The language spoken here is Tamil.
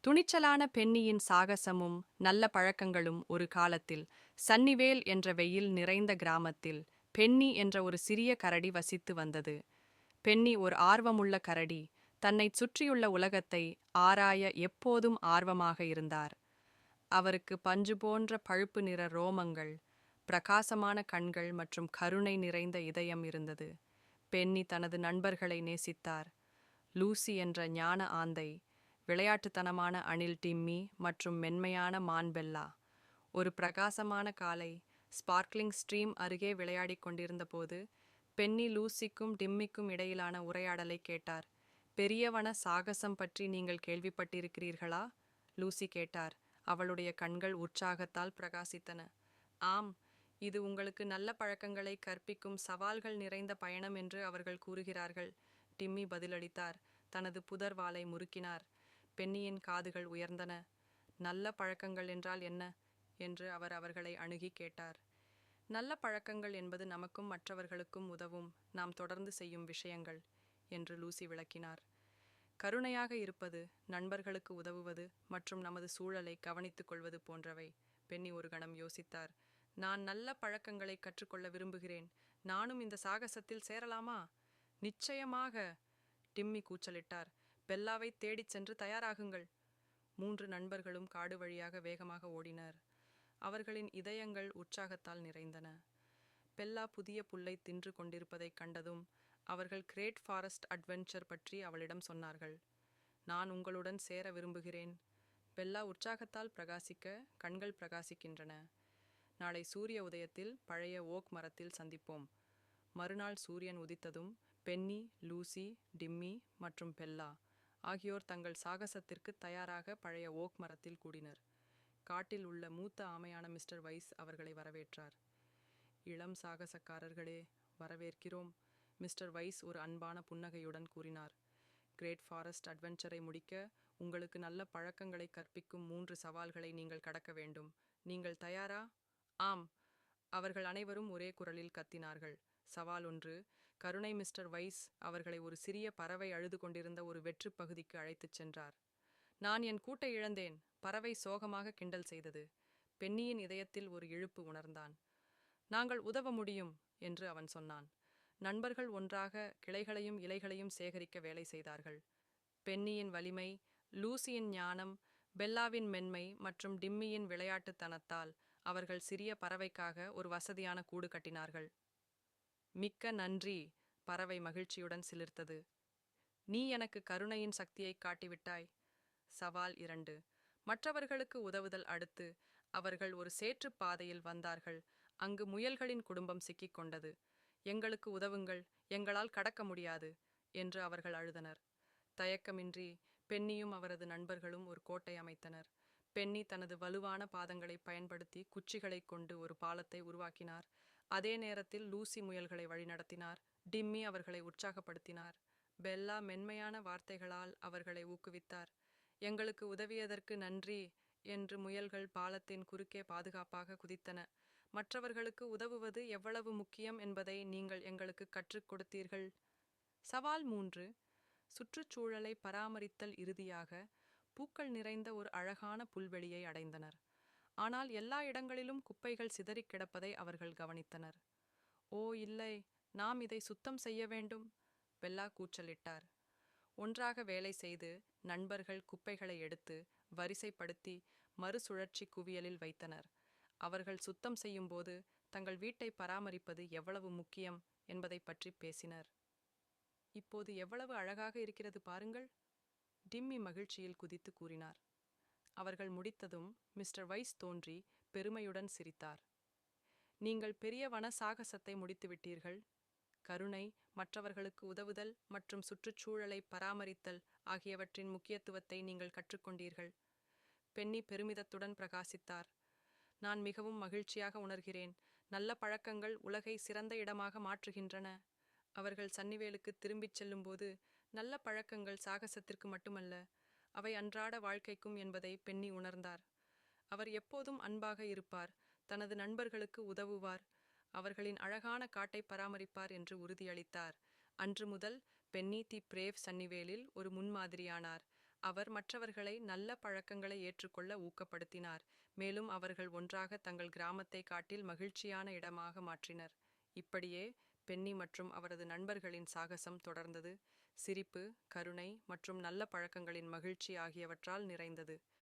துணிச்சலான பெண்ணியின் சாகசமும் நல்ல பழக்கங்களும் ஒரு காலத்தில் சன்னிவேல் என்ற வெயில் நிறைந்த கிராமத்தில் பென்னி என்ற ஒரு சிறிய கரடி வசித்து வந்தது. பென்னி ஒரு ஆர்வமுள்ள கரடி, தன்னைச் சுற்றியுள்ள உலகத்தை ஆராய எப்போதும் ஆர்வமாக இருந்தார். அவருக்கு பஞ்சு போன்ற பழுப்பு நிற ரோமங்கள், பிரகாசமான கண்கள் மற்றும் கருணை நிறைந்த இதயம் இருந்தது. பென்னி தனது நண்பர்களை நேசித்தார். லூசி என்ற ஞான ஆந்தை, விளையாட்டுத்தனமான அணில் டிம்மி மற்றும் மென்மையான மான் பெல்லா. ஒரு பிரகாசமான காலை ஸ்பார்க்லிங் ஸ்ட்ரீம் அருகே விளையாடிக் கொண்டிருந்தபோது பென்னி லூசிக்கும் டிம்மிக்கும் இடையிலான உரையாடலை கேட்டார். பெரியவன சாகசம் பற்றி நீங்கள் கேள்விப்பட்டிருக்கிறீர்களா? லூசி கேட்டார். அவளுடைய கண்கள் உற்சாகத்தால் பிரகாசித்தன. ஆம், இது உங்களுக்கு நல்ல பழக்கங்களை கற்பிக்கும் சவால்கள் நிறைந்த பயணம் என்று அவர்கள் கூறுகிறார்கள். டிம்மி பதிலளித்தார். தனது புதர்வாலை முறுக்கினார். பென்னியின் காதுகள் உயர்ந்தன. நல்ல பழக்கங்கள் என்றால் என்ன என்று அவர் அவர்களை அணுகி கேட்டார். நல்ல பழக்கங்கள் என்பது நமக்கும் மற்றவர்களுக்கும் உதவும் நாம் தொடர்ந்து செய்யும் விஷயங்கள் என்று லூசி விளக்கினார். கருணையாக இருப்பது, நண்பர்களுக்கு உதவுவது மற்றும் நமது சூழலை கவனித்துக் கொள்வது போன்றவை. பென்னி ஒரு கணம் யோசித்தார். நான் நல்ல பழக்கங்களை கற்றுக்கொள்ள விரும்புகிறேன். நானும் இந்த சாகசத்தில் சேரலாமா? நிச்சயமாக, டிம்மி கூச்சலிட்டார். பெல்லாவை தேடிச் சென்று தயாராகுங்கள். 3 நண்பர்களும் காடு வழியாக வேகமாக ஓடினர். அவர்களின் இதயங்கள் உற்சாகத்தால் நிறைந்தன. பெல்லா புதிய புல்லை தின்று கொண்டிருப்பதைக் கண்டதும் அவர்கள் கிரேட் ஃபாரஸ்ட் அட்வென்ச்சர் பற்றி அவளிடம் சொன்னார்கள். நான் உங்களுடன் சேர விரும்புகிறேன். பெல்லா உற்சாகத்தால் பிரகாசிக்க கண்கள் பிரகாசிக்கின்றன. நாளை சூரிய உதயத்தில் பழைய ஓக் மரத்தில் சந்திப்போம். மறுநாள் சூரியன் உதித்ததும் பென்னி, லூசி, டிம்மி மற்றும் பெல்லா ஆகியோர் தங்கள் சாகசத்திற்கு தயாராக பழைய ஓக் மரத்தில் கூடினர். காட்டில் உள்ள மூத்த ஆமையான மிஸ்டர் வைஸ் அவர்களை வரவேற்றார். இளம் சாகசக்காரர்களே, வரவேற்கிறோம். மிஸ்டர் வைஸ் ஒரு அன்பான புன்னகையுடன் கூறினார். கிரேட் ஃபாரஸ்ட் அட்வென்ச்சரை முடிக்க உங்களுக்கு நல்ல பழக்கங்களை கற்பிக்கும் 3 சவால்களை நீங்கள் கடக்க வேண்டும். நீங்கள் தயாரா? ஆம், அவர்கள் அனைவரும் ஒரே குரலில் கத்தினார்கள். சவால் 1. கருணை. மிஸ்டர் வைஸ் அவர்களை ஒரு சிறிய பறவை அழுது கொண்டிருந்த ஒரு வெற்றுப் பகுதிக்கு அழைத்துச் சென்றார். நான் என் கூட்டை இழந்தேன். பறவை சோகமாக கிண்டல் செய்தது. பென்னியின் இதயத்தில் ஒரு இழுப்பு உணர்ந்தான். நாங்கள் உதவ முடியும் என்று அவன் சொன்னான். நண்பர்கள் ஒன்றாக கிளைகளையும் இலைகளையும் சேகரிக்க வேலை செய்தார்கள். பென்னியின் வலிமை, லூசியின் ஞானம், பெல்லாவின் மென்மை மற்றும் டிம்மியின் விளையாட்டுத்தனத்தால் அவர்கள் சிறிய பறவைக்காக ஒரு வசதியான கூடு கட்டினார்கள். மிக்க நன்றி, பறவை மகிழ்ச்சியுடன் சிலிர்த்தது. நீ எனக்கு கருணையின் சக்தியை காட்டிவிட்டாய். சவால் 2. மற்றவர்களுக்கு உதவுதல். அடுத்து அவர்கள் ஒரு சேற்றுப் பாதையில் வந்தார்கள். அங்கு முயல்களின் குடும்பம் சிக்கிக் கொண்டது. எங்களுக்கு உதவுங்கள், எங்களால் கடக்க முடியாது என்று அவர்கள் அழுதனர். தயக்கமின்றி பென்னியும் அவரது நண்பர்களும் ஒரு கோட்டை அமைத்தனர். பென்னி தனது வலுவான பாதங்களை பயன்படுத்தி குச்சிகளைக் கொண்டு ஒரு பாலத்தை உருவாக்கினார். அதே நேரத்தில் லூசி முயல்களை வழிநடத்தினார். டிம்மி அவர்களை உற்சாகப்படுத்தினார். பெல்லா மென்மையான வார்த்தைகளால் அவர்களை ஊக்குவித்தார். எங்களுக்கு உதவியதற்கு நன்றி என்று முயல்கள் பாலத்தின் குறுக்கே பாதுகாப்பாக குதித்தன. மற்றவர்களுக்கு உதவுவது எவ்வளவு முக்கியம் என்பதை நீங்கள் எங்களுக்கு கற்றுக் கொடுத்தீர்கள். சவால் 3. சுற்றுச்சூழலை பராமரித்தல். இறுதியாக பூக்கள் நிறைந்த ஒரு அழகான புல்வெளியை அடைந்தனர். ஆனால் எல்லா இடங்களிலும் குப்பைகள் சிதறிக் கிடப்பதை அவர்கள் கவனித்தனர். ஓ இல்லை, நாம் இதை சுத்தம் செய்ய வேண்டும், பெல்லா கூச்சலிட்டார். ஒன்றாக வேலை செய்து நண்பர்கள் குப்பைகளை எடுத்து வரிசைப்படுத்தி மறுசுழற்சி குவியலில் வைத்தனர். அவர்கள் சுத்தம் செய்யும்போது தங்கள் வீட்டை பராமரிப்பது எவ்வளவு முக்கியம் என்பதை பற்றி பேசினர். இப்போது எவ்வளவு அழகாக இருக்கிறது பாருங்கள், டிம்மி மகிழ்ச்சியில் குதித்து கூறினார். அவர்கள் முடித்ததும் மிஸ்டர் வைஸ் தோன்றி பெருமையுடன் சிரித்தார். நீங்கள் பெரிய வன சாகசத்தை முடித்துவிட்டீர்கள். கருணை, மற்றவர்களுக்கு உதவுதல் மற்றும் சுற்றுச்சூழலை பராமரித்தல் ஆகியவற்றின் முக்கியத்துவத்தை நீங்கள் கற்றுக்கொண்டீர்கள். பென்னி பெருமிதத்துடன் பிரகாசித்தார். நான் மிகவும் மகிழ்ச்சியாக உணர்கிறேன். நல்ல பழக்கங்கள் உலகை சிறந்த இடமாக மாற்றுகின்றன. அவர்கள் சன்னிவேலுக்கு திரும்பிச் செல்லும்போது நல்ல பழக்கங்கள் சாகசத்திற்கு மட்டுமல்ல, அவை அன்றாட வாழ்க்கைக்கும் என்பதை பென்னி உணர்ந்தார். அவர் எப்போதும் அன்பாக இருப்பார், தனது நண்பர்களுக்கு உதவுவார், அவர்களின் அழகான காட்டை பராமரிப்பார் என்று உறுதியளித்தார். அன்று முதல் பென்னி தி பிரேவ் சன்னிவேலில் ஒரு முன்மாதிரியானார். அவர் மற்றவர்களை நல்ல பழக்கங்களை ஏற்றுக்கொள்ள ஊக்கப்படுத்தினார், மேலும் அவர்கள் ஒன்றாக தங்கள் கிராமத்தை காட்டில் மகிழ்ச்சியான இடமாக மாற்றினர். இப்படியே பென்னி மற்றும் அவரது நண்பர்களின் சாகசம் தொடர்ந்தது. சிரிப்பு, கருணை மற்றும் நல்ல பழக்கங்களின் மகிழ்ச்சி ஆகியவற்றால் நிறைந்தது.